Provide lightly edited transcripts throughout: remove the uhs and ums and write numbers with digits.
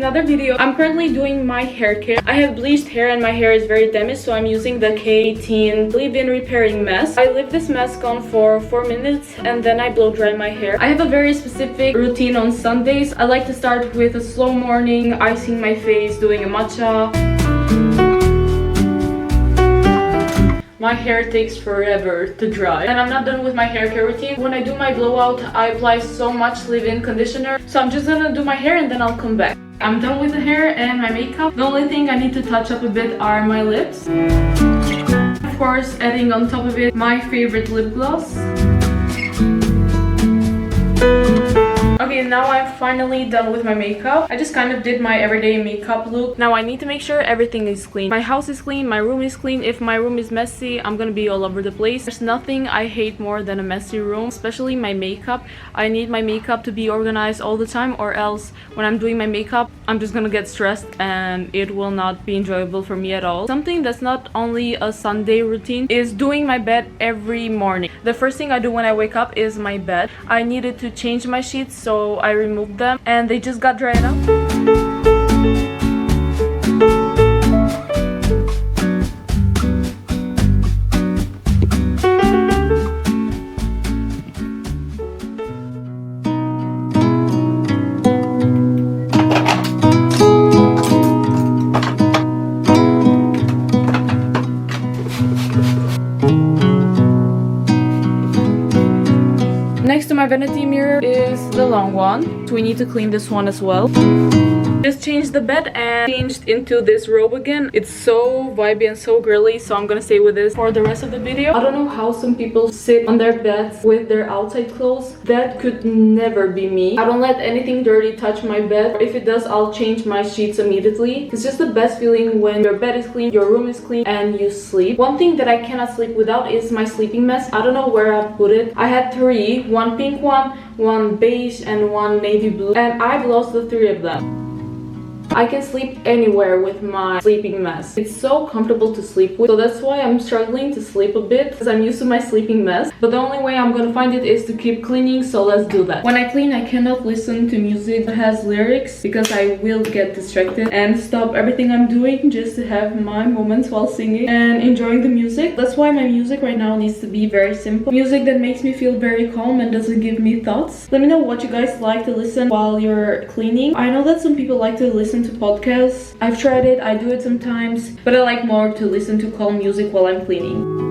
another video. I'm currently doing my hair care. I have bleached hair and my hair is very damaged, so I'm using the K18 leave-in repairing mask. I leave this mask on for 4 minutes and then I blow dry my hair. I have a very specific routine on Sundays. I like to start with a slow morning, icing my face, doing a matcha. My hair takes forever to dry and I'm not done with my hair care routine. When I do my blowout, I apply so much leave-in conditioner. So I'm just gonna do my hair and then I'll come back. I'm done with the hair and my makeup. The only thing I need to touch up a bit are my lips. Of course, adding on top of it my favorite lip gloss. Okay, now I'm finally done with my makeup. I just kind of did my everyday makeup look. Now I need to make sure everything is clean. My house is clean, my room is clean. If my room is messy, I'm gonna be all over the place. There's nothing I hate more than a messy room, especially my makeup. I need my makeup to be organized all the time, or else when I'm doing my makeup, I'm just gonna get stressed and it will not be enjoyable for me at all. Something that's not only a Sunday routine is doing my bed every morning. The first thing I do when I wake up is my bed. I needed to change my sheets, so I removed them and they just got dried up. Next to my vanity mirror is the long one. So we need to clean this one as well. Just changed the bed and changed into this robe again. It's so vibey and so girly, so I'm gonna stay with this for the rest of the video. I don't know how some people sit on their beds with their outside clothes. That could never be me. I don't let anything dirty touch my bed. If it does, I'll change my sheets immediately. It's just the best feeling when your bed is clean, your room is clean, and you sleep. One thing that I cannot sleep without is my sleeping mask. I don't know where I put it. I had 3, one pink one beige, and one navy blue, and I've lost the 3 of them. I can sleep anywhere with my sleeping mask. It's so comfortable to sleep with, so that's why I'm struggling to sleep a bit, because I'm used to my sleeping mask. But the only way I'm gonna find it is to keep cleaning, so let's do that. When I clean, I cannot listen to music that has lyrics because I will get distracted and stop everything I'm doing just to have my moments while singing and enjoying the music. That's why my music right now needs to be very simple. Music that makes me feel very calm and doesn't give me thoughts. Let me know what you guys like to listen while you're cleaning. I know that some people like to listen to podcasts. I've tried it, I do it sometimes, but I like more to listen to calm music while I'm cleaning.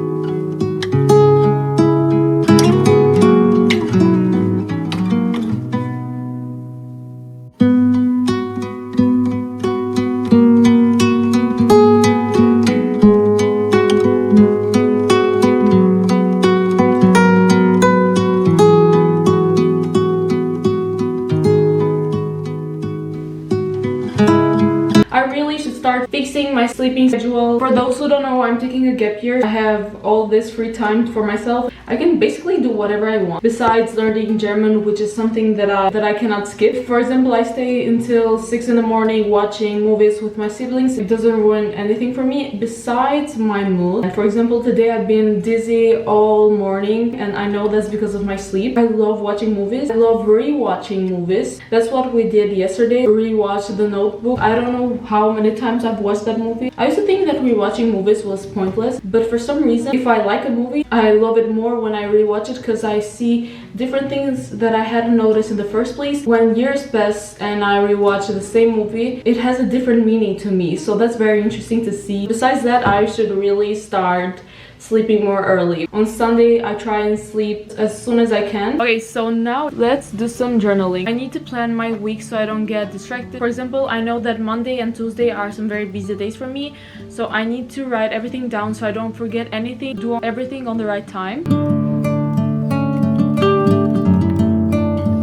Start fixing my sleeping schedule. For those who don't know, I'm taking a gap year. I have all this free time for myself. I can basically do whatever I want besides learning German, which is something that I cannot skip. For example, I stay until 6 in the morning watching movies with my siblings. It doesn't ruin anything for me besides my mood. And for example, today I've been dizzy all morning and I know that's because of my sleep. I love watching movies. I love rewatching movies. That's what we did yesterday. Rewatched The Notebook. I don't know how many times I've watched that movie. I used to think that rewatching movies was pointless, but for some reason, if I like a movie, I love it more when I rewatch it because I see different things that I hadn't noticed in the first place. When years pass and I rewatch the same movie, it has a different meaning to me, so that's very interesting to see. Besides that, I should really start sleeping more early. On Sunday, I try and sleep as soon as I can. Okay, so now let's do some journaling. I need to plan my week so I don't get distracted. For example, I know that Monday and Tuesday are some very busy days for me, so I need to write everything down so I don't forget anything, do everything on the right time.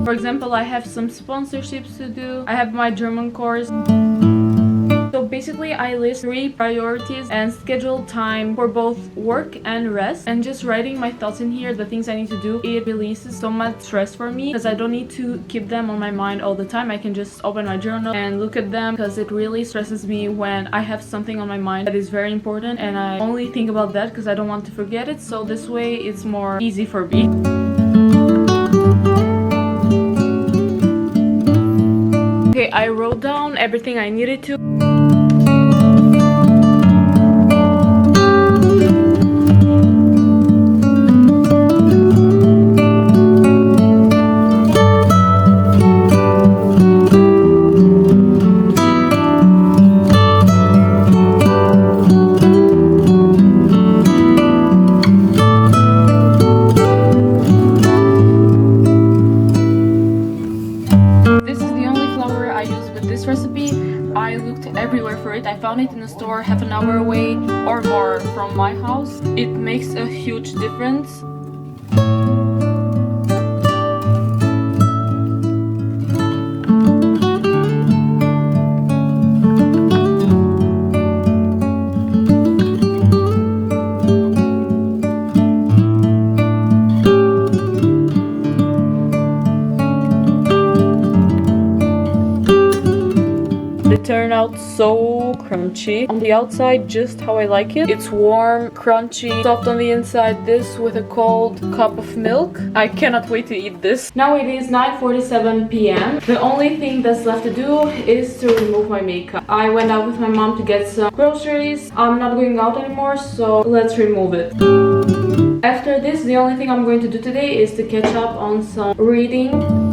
For example, I have some sponsorships to do. I have my German course. So basically I list 3 priorities and schedule time for both work and rest, and just writing my thoughts in here, the things I need to do, it releases so much stress for me because I don't need to keep them on my mind all the time. I can just open my journal and look at them because it really stresses me when I have something on my mind that is very important and I only think about that because I don't want to forget it. So this way it's more easy for me. Okay, I wrote down everything I needed to. I looked everywhere for it. I found it in a store half an hour away or more from my house. It makes a huge difference. It turned out so crunchy. On the outside, just how I like it. It's warm, crunchy, soft on the inside. This with a cold cup of milk. I cannot wait to eat this. Now it is 9:47 p.m. The only thing that's left to do is to remove my makeup. I went out with my mom to get some groceries. I'm not going out anymore, so let's remove it. After this, the only thing I'm going to do today is to catch up on some reading.